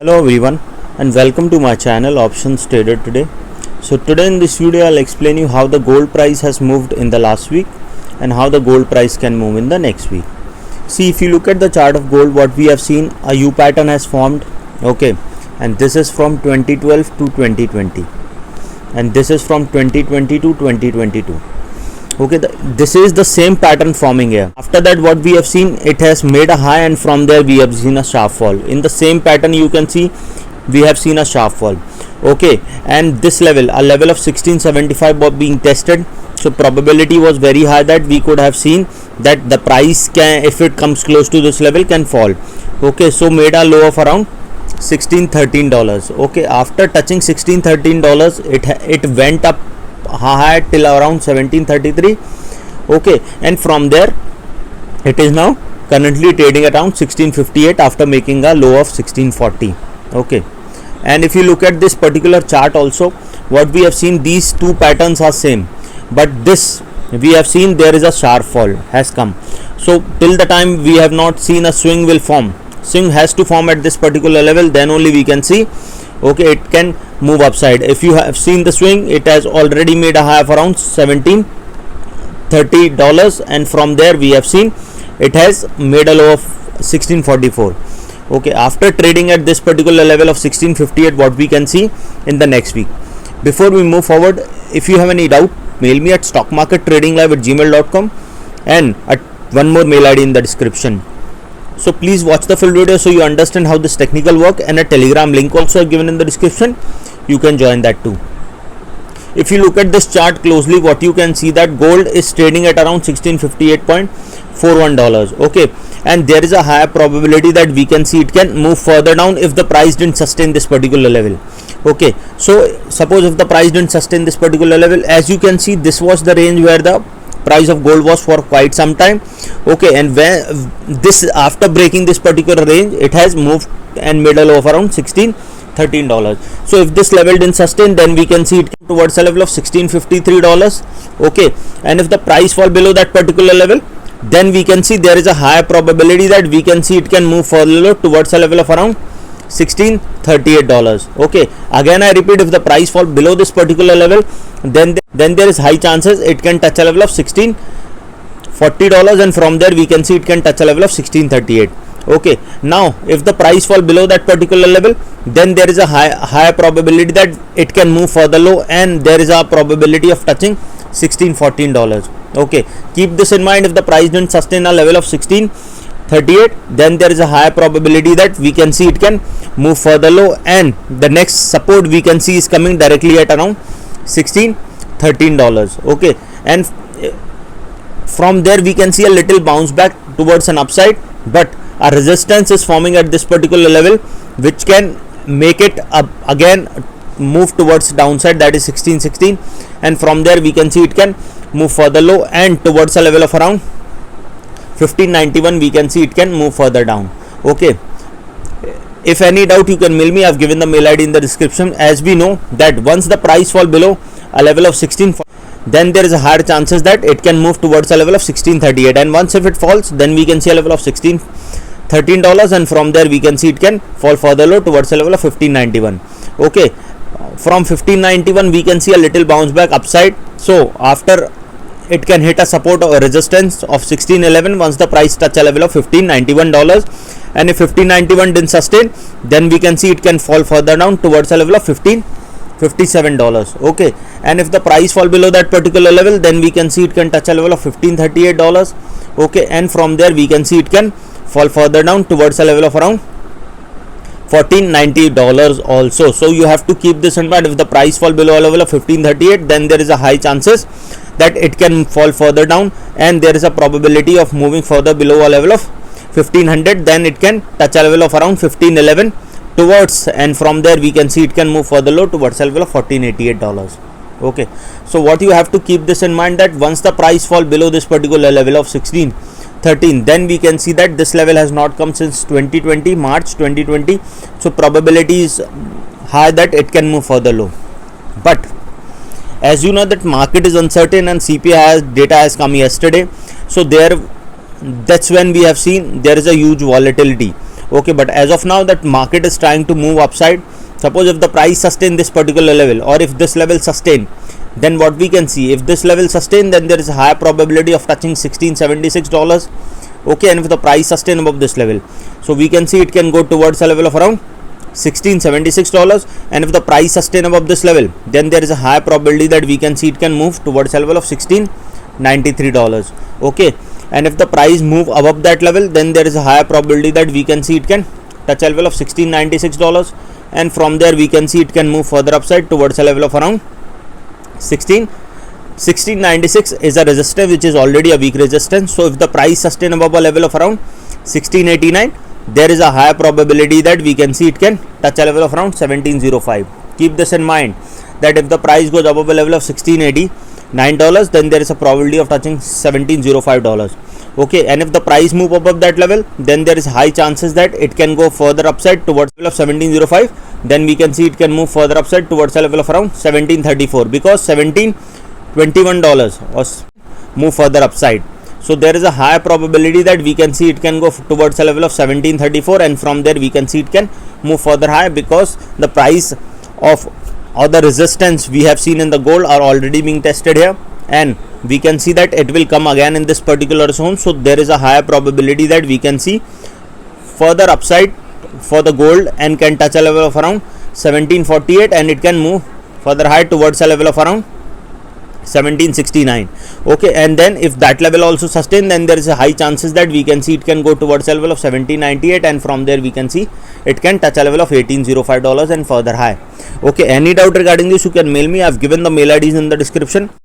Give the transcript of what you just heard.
Hello everyone and welcome to my channel Options Trader today. So today in this video I'll explain you how the gold price has moved in the last week and how the gold price can move in the next week. See, if you look at the chart of gold, what we have seen, a U pattern has formed, okay, and this is from 2012 to 2020 and this is from 2020 to 2022. Okay, this is the same pattern forming here. After that, what we have seen, it has made a high and from there we have seen a sharp fall. In the same pattern you can see we have seen a sharp fall. Okay, and this level, a level of 1675 was being tested, so probability was very high that we could have seen that the price can, if it comes close to this level, can fall. Okay, so made a low of around $16-13. Okay, after touching $16-13, it went up high till around 1733. Okay, and from there it is now currently trading at around 1658 after making a low of 1640. Okay, and if you look at this particular chart also, what we have seen, these two patterns are same, but this we have seen there is a sharp fall has come. So till the time we have not seen a swing will form, swing has to form at this particular level, then only we can see, okay, it can move upside. If you have seen the swing, it has already made a high of around $1730 and from there we have seen it has made a low of 1644. Okay, after trading at this particular level of 1658, what we can see in the next week. Before we move forward, if you have any doubt, mail me at stockmarkettradinglive@gmail.com and at one more mail ID in the description. So please watch the full video so you understand how this technical work, and a Telegram link also given in the description. You can join that too. If you look at this chart closely, what you can see that gold is trading at around $1658.41. Okay, and there is a higher probability that we can see it can move further down if the price didn't sustain this particular level. Okay, so suppose if the price didn't sustain this particular level, as you can see, this was the range where the price of gold was for quite some time. Okay, and when this, after breaking this particular range, it has moved and made a low of around $16-13. So if this level didn't sustain, then we can see it towards a level of $1653. Okay, and if the price fall below that particular level, then we can see there is a higher probability that we can see it can move further towards a level of around $1638. Okay, again I repeat, if the price fall below this particular level, then there is high chances it can touch a level of $1640 and from there we can see it can touch a level of 1638. Okay, now if the price fall below that particular level, then there is a higher probability that it can move further low and there is a probability of touching $1614. Okay, keep this in mind. If the price didn't sustain a level of 1638, then there is a higher probability that we can see it can move further low, and the next support we can see is coming directly at around $1613. Okay, and from there we can see a little bounce back towards an upside, but a resistance is forming at this particular level which can make it up again move towards downside, that is 1616, and from there we can see it can move further low and towards a level of around 1591 we can see it can move further down. Okay, if any doubt you can mail me. I've given the mail ID in the description. As we know that once the price fall below a level of 16, then there is a higher chances that it can move towards a level of 1638, and once if it falls, then we can see a level of $1613 and from there we can see it can fall further low towards a level of 1591. Okay, from 1591 we can see a little bounce back upside. So after it can hit a support or resistance of 1611 once the price touch a level of $1591, and if 1591 didn't sustain, then we can see it can fall further down towards a level of $1557. Okay, and if the price fall below that particular level, then we can see it can touch a level of $1538. Okay, and from there we can see it can fall further down towards a level of around $1490 also. So you have to keep this in mind. If the price fall below a level of 1538, then there is a high chances that it can fall further down and there is a probability of moving further below a level of 1500, then it can touch a level of around 1511 towards, and from there we can see it can move further low towards a level of $1488. Okay, so what you have to keep this in mind, that once the price fall below this particular level of 1613, then we can see that this level has not come since March 2020, so probability is high that it can move further low. But as you know that market is uncertain and CPI data has come yesterday, so that's when we have seen there is a huge volatility. Okay, but as of now that market is trying to move upside. Suppose if the price sustain this particular level, or if this level sustain, then what we can see, if this level sustain, then there is a high probability of touching $1676. Okay, and if the price sustain above this level, so we can see it can go towards a level of around $1676. And if the price sustain above this level, then there is a high probability that we can see it can move towards a level of $1693. Okay, and if the price move above that level, then there is a higher probability that we can see it can touch a level of $1696, and from there we can see it can move further upside towards a level of around 1696 is a resistance which is already a weak resistance. So if the price sustain above a level of around 1689, there is a higher probability that we can see it can touch a level of around 1705. Keep this in mind, that if the price goes above a level of $1689, then there is a probability of touching $1705. Okay, and if the price move above that level, then there is high chances that it can go further upside towards the level of 1705. Then we can see it can move further upside towards a level of around 1734, because $1721 was move further upside. So there is a high probability that we can see it can go towards a level of 1734, and from there we can see it can move further high, because the price of or the resistance we have seen in the gold are already being tested here, and we can see that it will come again in this particular zone. So there is a higher probability that we can see further upside for the gold and can touch a level of around 1748, and it can move further high towards a level of around 1769. Okay, and then if that level also sustain, then there is a high chances that we can see it can go towards a level of 1798, and from there we can see it can touch a level of $1805 and further high. Okay, any doubt regarding this, you can mail me. I have given the mail IDs in the description.